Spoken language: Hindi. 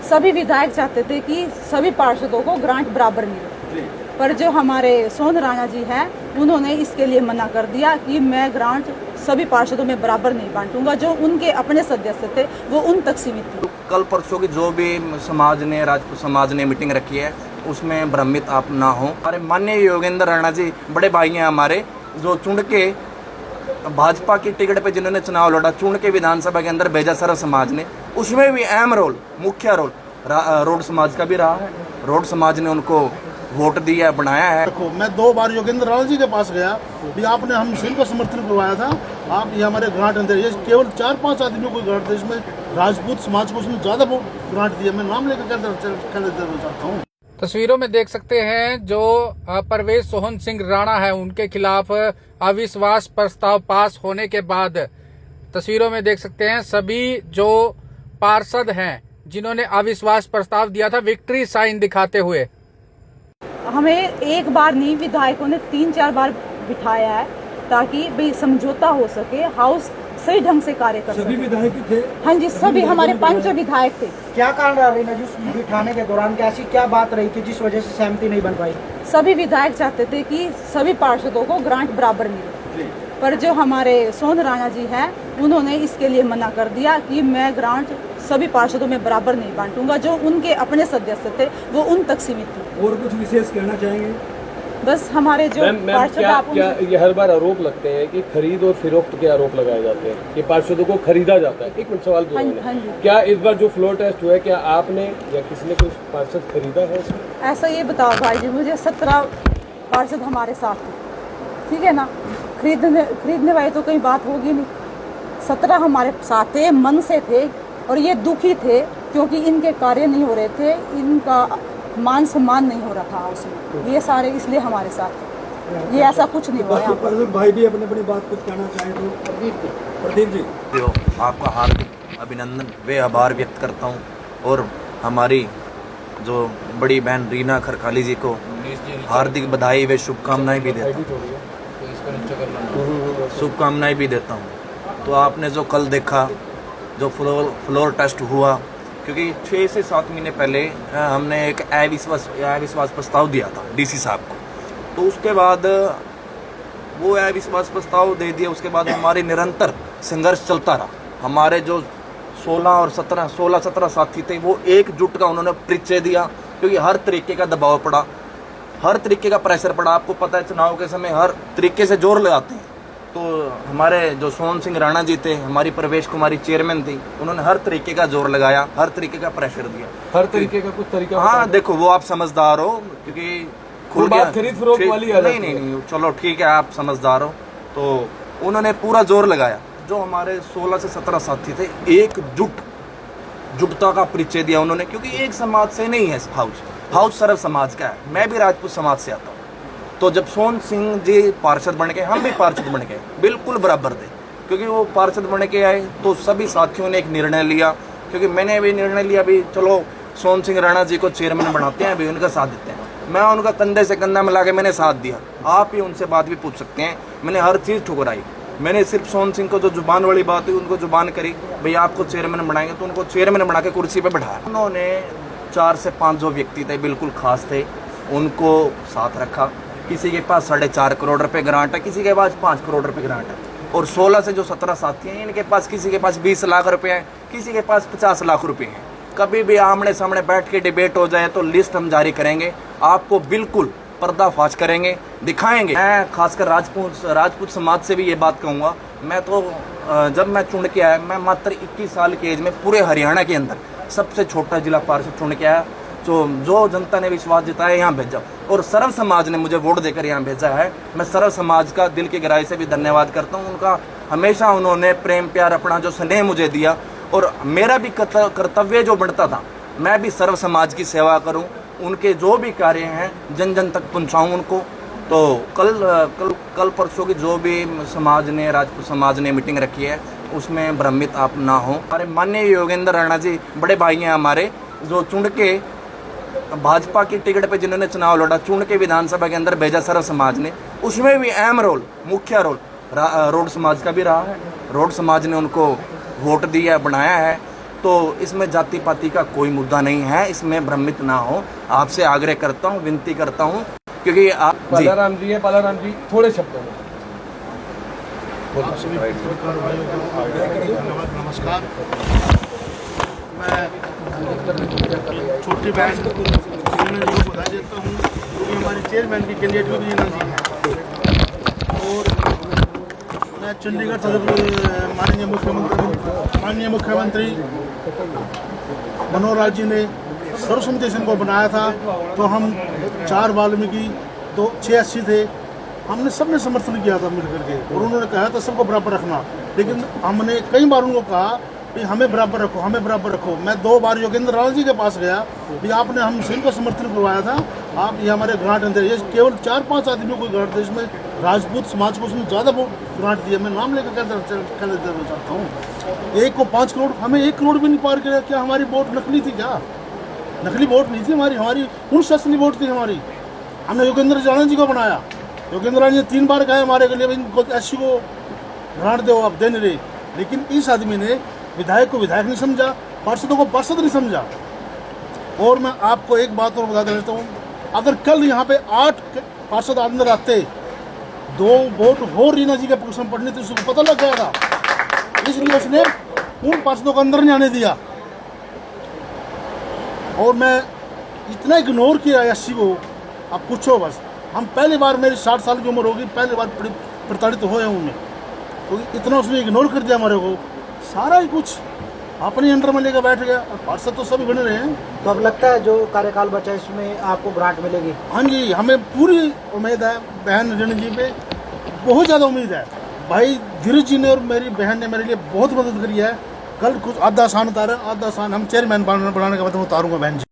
सभी विधायक चाहते थे कि सभी पार्षदों को ग्रांट बराबर मिले, पर जो हमारे सोहन राणा जी हैं उन्होंने इसके लिए मना कर दिया कि मैं ग्रांट सभी पार्षदों में बराबर नहीं बांटूंगा। जो उनके अपने सदस्य थे वो उन तक सीमित थे। कल परसों की जो भी समाज ने राजपूत समाज ने मीटिंग रखी है उसमें भ्रमित आप ना हो। हमारे माननीय योगेंद्र राणा जी बड़े भाई हैं हमारे, जो चुन के भाजपा की टिकट पे जिन्होंने चुनाव लड़ा, चुन के विधानसभा के अंदर भेजा सर्व समाज ने, उसमें भी अहम रोल, मुख्य रोल रोड समाज का भी रहा है। रोड समाज ने उनको वोट दिया, बनाया है। देखो, मैं 2 बार योगेंद्र राणा जी के पास गया, भी आपने हम सिंह का समर्थन करवाया था, आप ये हमारे ग्रांट अंदर, ये केवल 4-5 आदमियों को ग्रांट, इसमें राजपूत समाज को उसने ज्यादा ग्रांट दिया। मैं नाम लेकर कहना चाहता हूँ। तस्वीरों में देख सकते हैं जो परवेश सोहन सिंह राणा है, उनके खिलाफ अविश्वास प्रस्ताव पास होने के बाद तस्वीरों में देख सकते हैं सभी जो पार्षद हैं जिन्होंने अविश्वास प्रस्ताव दिया था विक्ट्री साइन दिखाते हुए। हमें एक बार नहीं, विधायकों ने 3-4 बार बिठाया है ताकि भाई समझौता हो सके, हाउस सही ढंग से कार्य कर सके। सभी विधायक थे? हाँ जी, सभी हमारे 5 विधायक थे। क्या कारण रहा रही जिस बिठाने के दौरान, कैसी क्या बात रही थी जिस वजह से सहमति नहीं बन पाई? सभी विधायक चाहते थे कि सभी पार्षदों को ग्रांट बराबर मिले, पर जो हमारे सोहन राणा जी हैं उन्होंने इसके लिए मना कर दिया कि मैं ग्रांट सभी पार्षदों में बराबर नहीं बांटूंगा। जो उनके अपने सदस्य थे वो उन तक सीमित थे। और कुछ विशेष कहना चाहेंगे? बस हमारे जो पार्षद, क्या ये हर बार आरोप लगते हैं कि खरीद और फिरोख्त के आरोप लगाए जाते हैं कि पार्षदों को खरीदा जाता है? एक मिनट सवाल हाँ जी। क्या इस बार जो फ्लोर टेस्ट हुआ है, क्या आपने या किसी ने कुछ पार्षद खरीदा है? ऐसा ये बताओ भाई जी, मुझे 17 पार्षद हमारे साथ थे, ठीक है ना, खरीदने वाली तो कहीं बात होगी नहीं। 17 हमारे साथ थे, मन से थे, और ये दुखी थे क्योंकि इनके कार्य नहीं हो रहे थे, इनका मान सम्मान नहीं हो रहा था उसमें, ये सारे इसलिए हमारे साथ थे। ये ऐसा कुछ नहीं हुआ। भाई भी अपनी बात कुछ कहना चाहे तो? प्रदीप जी, आपका हार्दिक अभिनंदन व आभार व्यक्त करता हूँ, और हमारी जो बड़ी बहन रीना खरकाली जी को हार्दिक बधाई व शुभकामनाएं भी देता हूँ। तो आपने जो कल देखा, जो फ्लोर टेस्ट हुआ, क्योंकि 6 से 7 महीने पहले हमने एक अविश्वास प्रस्ताव दिया था डीसी साहब को, तो उसके बाद वो अविश्वास प्रस्ताव दे दिया। उसके बाद हमारी निरंतर संघर्ष चलता रहा। हमारे जो 16-17 साथी थे वो एकजुट का उन्होंने परिचय दिया, क्योंकि हर तरीके का दबाव पड़ा, हर तरीके का प्रेशर पड़ा। आपको पता है चुनाव के समय हर तरीके से जोर लगाते हैं। तो हमारे जो सोहन सिंह राणा जी थे, हमारी प्रवेश कुमारी चेयरमैन थी, उन्होंने हर तरीके का जोर लगाया, हर तरीके का प्रेशर दिया। हर तरीके का कुछ तरीका? हाँ देखो, वो आप समझदार हो, क्योंकि खरीद फरोख्त वाली है। नहीं, चलो ठीक है, आप समझदार हो। तो उन्होंने पूरा जोर लगाया। जो हमारे 16 से 17 साथी थे, एकजुटता का परिचय दिया उन्होंने, क्योंकि एक समाज से नहीं है हाउस सर्व समाज का है। मैं भी राजपूत समाज से आता हूँ। तो जब सोहन सिंह जी पार्षद बन गए, हम भी पार्षद बन गए, बिल्कुल बराबर थे। क्योंकि वो पार्षद बन के आए तो सभी साथियों ने एक निर्णय लिया, क्योंकि मैंने भी निर्णय लिया भी चलो सोहन सिंह राणा जी को चेयरमैन बनाते हैं, भी उनका साथ देते हैं। मैं उनका कंधे से कंधा मिला के मैंने साथ दिया। आप ही उनसे बात भी पूछ सकते हैं, मैंने हर चीज़ ठुकराई। मैंने सिर्फ सोहन सिंह को जो जुबान वाली बात हुई उनको जुबान करी, भाई आपको चेयरमैन बनाएंगे, तो उनको चेयरमैन बना के कुर्सी पर बैठाया। उन्होंने 4 से 5 जो व्यक्ति थे बिल्कुल खास थे, उनको साथ रखा। किसी के पास 4.5 करोड़ रुपए ग्रांट है, किसी के पास 5 करोड़ रुपए ग्रांट है, और 16 से जो 17 साथी हैं इनके पास किसी के पास 20 लाख रुपए हैं, किसी के पास 50 लाख रुपए हैं। कभी भी आमने सामने बैठ के डिबेट हो जाए तो लिस्ट हम जारी करेंगे, आपको बिल्कुल पर्दाफाश करेंगे, दिखाएंगे। मैं खासकर राजपूत समाज से भी ये बात कहूँगा, मैं तो जब मैं चुन के आया, मैं मात्र 21 साल की एज में पूरे हरियाणा के अंदर सबसे छोटा जिला पार्षद चुन के आया। तो जो जनता ने विश्वास जताया यहाँ भेजा, और सर्व समाज ने मुझे वोट देकर यहाँ भेजा है। मैं सर्व समाज का दिल की गहराई से भी धन्यवाद करता हूँ। उनका हमेशा उन्होंने प्रेम प्यार, अपना जो स्नेह मुझे दिया, और मेरा भी कर्तव्य जो बनता था, मैं भी सर्व समाज की सेवा करूँ, उनके जो भी कार्य हैं जन जन तक पहुँचाऊँ उनको। तो कल परसों की जो भी राजपूत समाज ने मीटिंग रखी है उसमें भ्रमित आप ना हो। हमारे माननीय योगेंद्र राणा जी बड़े भाई हैं हमारे, जो चुन के भाजपा की टिकट पे जिन्होंने चुनाव लड़ा, चुन के विधानसभा के अंदर भेजा सर्व समाज ने, उसमें भी अहम रोल, मुख्य रोल रोड समाज का भी रहा है। रोड समाज ने उनको वोट दिया, बनाया है। तो इसमें जाति पाति का कोई मुद्दा नहीं है, इसमें भ्रमित ना हो। आपसे आग्रह करता हूँ, विनती करता हूँ, क्योंकि आप जी बालाराम जी है, बालाराम जी थोड़े शब्दों में। आप सभी पत्रकार भाइयों को धन्यवाद, नमस्कार। मैं छोटी बहन रीना जी को बधाई देता हूँ, क्योंकि हमारी चेयरमैन की कैंडिडेट भी रीना जी हैं। और मैं चंडीगढ़ सदर माननीय मुख्यमंत्री मनोहर लाल जी ने सर्वसम्मति को बनाया था, तो हम 4 वाल्मीकि 86 थे, हमने सबने समर्थन किया था मिलकर के, और उन्होंने कहा था सबको बराबर रखना। लेकिन हमने कई बार उनको कहा कि हमें बराबर रखो, हमें बराबर रखो। मैं 2 बार योगेंद्र राणा जी के पास गया कि आपने हम सिंह का समर्थन करवाया था, आप ये हमारे ग्रांट अंदर, ये केवल 4-5 आदमियों को ग्रांट देश में राजपूत समाज को उसने ज़्यादा ग्रांट दिया। मैं नाम लेकर कहना चाहता हूँ, एक को 5 करोड़, हमें 1 करोड़ भी नहीं पार किया। क्या हमारी वोट नकली थी? क्या नकली वोट नहीं थी हमारी पुरुष असली वोट थी हमारी। हमने योगेंद्र राणा जी को बनाया, योगेंद्र राणा जी 3 बार कहा हमारे के लिए इनको एससी को ग्रांट दो, आप दे नहीं रहे। लेकिन इस आदमी ने विधायक को विधायक नहीं समझा, पार्षदों को पार्षद नहीं समझा। और मैं आपको एक बात और बता देता हूँ, अगर कल यहाँ पे 8 पार्षद अंदर आते, 2 वोट हो रीना जी के पक्ष में पड़ने तो उसको पता लग जाएगा, इसलिए उसने उन पार्षदों को अंदर नहीं आने दिया। और मैं इतना इग्नोर किया एससी को, आप पूछो बस। हम पहली बार, मेरी 60 साल की उम्र होगी, पहली बार प्रताड़ित हुए हैं उन्हें, तो इतना उसने इग्नोर कर दिया हमारे को। सारा ही कुछ अपने अंडर में लेकर बैठ गया, और पार्षद तो सभी बने रहे हैं। तो अब लगता है जो कार्यकाल बचा है इसमें आपको ग्रांट मिलेगी? हाँ जी, हमें पूरी उम्मीद है, बहन रीना जी पे बहुत ज़्यादा उम्मीद है। भाई धीरज जी ने और मेरी बहन ने मेरे लिए बहुत मदद करी है। कल कुछ आधा आसान उतारा, आधा आसान हम चेयरमैन बनाने के बाद मैं उतारूंगा बहन जी।